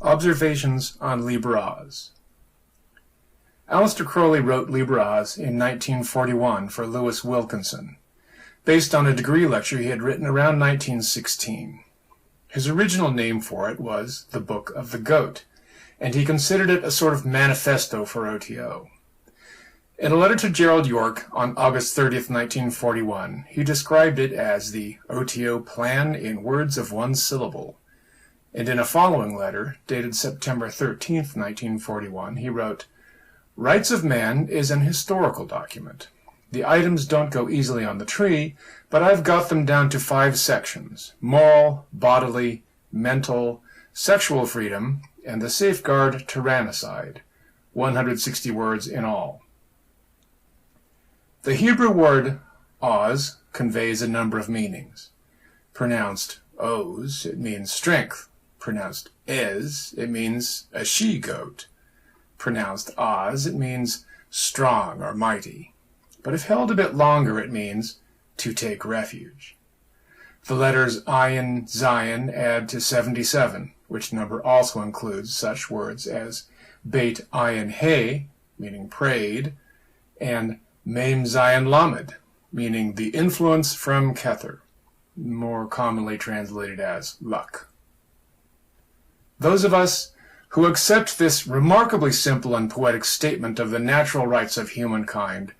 Observations on Liber Oz. Aleister Crowley wrote Liber Oz in 1941 for Lewis Wilkinson, based on a degree lecture he had written around 1916. His original name for it was The Book of the Goat, and he considered it a sort of manifesto for OTO. In a letter to Gerald York on August 30th, 1941, he described it as the OTO plan in words of one syllable. And in a following letter, dated September 13th, 1941, he wrote, "Rights of Man is an historical document. The items don't go easily on the tree, but I've got them down to 5 sections: moral, bodily, mental, sexual freedom, and the safeguard tyrannicide, 160 words in all." The Hebrew word Oz conveys a number of meanings. Pronounced Oz, it means strength. Pronounced Ez, it means a she-goat. Pronounced Oz, it means strong or mighty. But if held a bit longer, it means to take refuge. The letters Ayin, Zayin add to 77, which number also includes such words as Beit Ayin He, meaning prayed, and Mem Zayin Lamed, meaning the influence from Kether, more commonly translated as luck. Those of us who accept this remarkably simple and poetic statement of the natural rights of humankind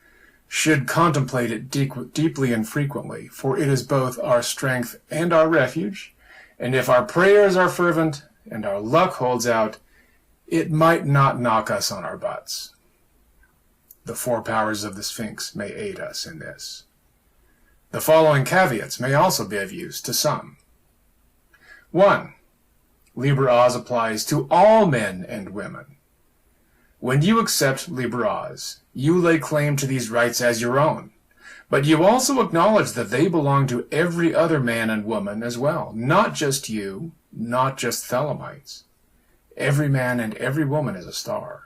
should contemplate it deeply and frequently, for it is both our strength and our refuge, and if our prayers are fervent and our luck holds out, it might not knock us on our butts. The 4 powers of the Sphinx may aid us in this. The following caveats may also be of use to some. 1. Liber Oz applies to all men and women. When you accept Liber Oz, you lay claim to these rights as your own, but you also acknowledge that they belong to every other man and woman as well, not just you, not just Thelemites. Every man and every woman is a star.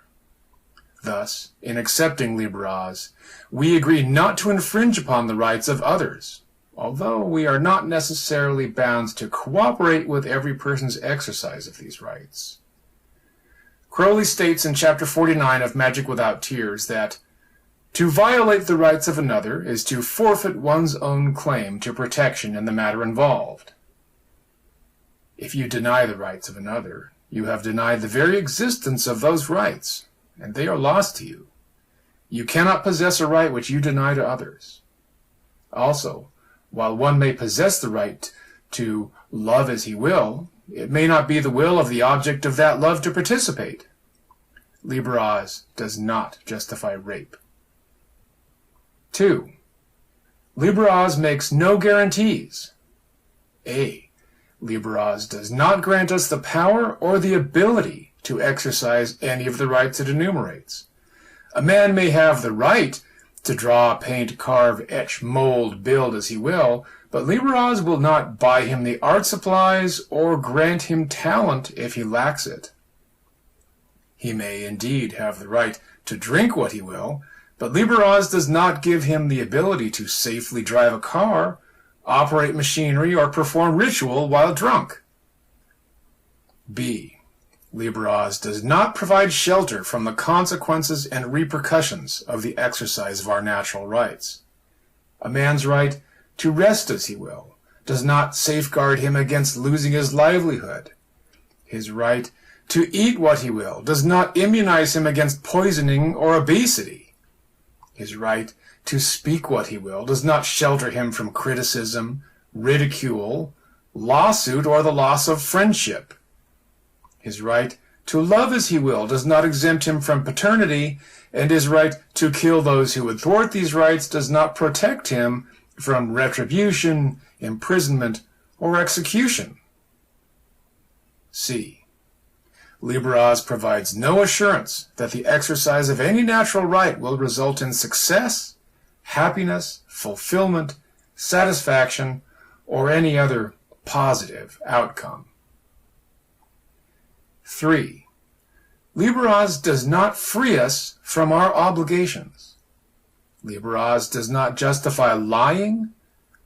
Thus, in accepting Liber Oz, we agree not to infringe upon the rights of others, although we are not necessarily bound to cooperate with every person's exercise of these rights. Crowley states in Chapter 49 of Magic Without Tears that to violate the rights of another is to forfeit one's own claim to protection in the matter involved. If you deny the rights of another, you have denied the very existence of those rights, and they are lost to you. You cannot possess a right which you deny to others. Also, while one may possess the right to love as he will, it may not be the will of the object of that love to participate. Liber Oz does not justify rape. 2. Liber Oz makes no guarantees. A. Liber Oz does not grant us the power or the ability to exercise any of the rights it enumerates. A man may have the right to draw, paint, carve, etch, mold, build as he will, but Liber Oz will not buy him the art supplies or grant him talent if he lacks it. He may indeed have the right to drink what he will, but Liber Oz does not give him the ability to safely drive a car, operate machinery, or perform ritual while drunk. B. Liber Oz does not provide shelter from the consequences and repercussions of the exercise of our natural rights. A man's right to rest as he will does not safeguard him against losing his livelihood. His right to eat what he will does not immunize him against poisoning or obesity. His right to speak what he will does not shelter him from criticism, ridicule, lawsuit, or the loss of friendship. His right to love as he will does not exempt him from paternity, and his right to kill those who would thwart these rights does not protect him from retribution, imprisonment, or execution. C. Liber Oz provides no assurance that the exercise of any natural right will result in success, happiness, fulfillment, satisfaction, or any other positive outcome. 3. Liber Oz does not free us from our obligations. Liber Oz does not justify lying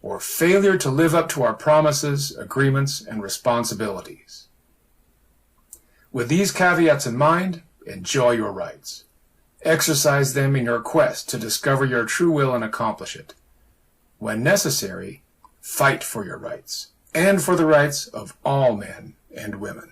or failure to live up to our promises, agreements, and responsibilities. With these caveats in mind, enjoy your rights. Exercise them in your quest to discover your true will and accomplish it. When necessary, fight for your rights, and for the rights of all men and women.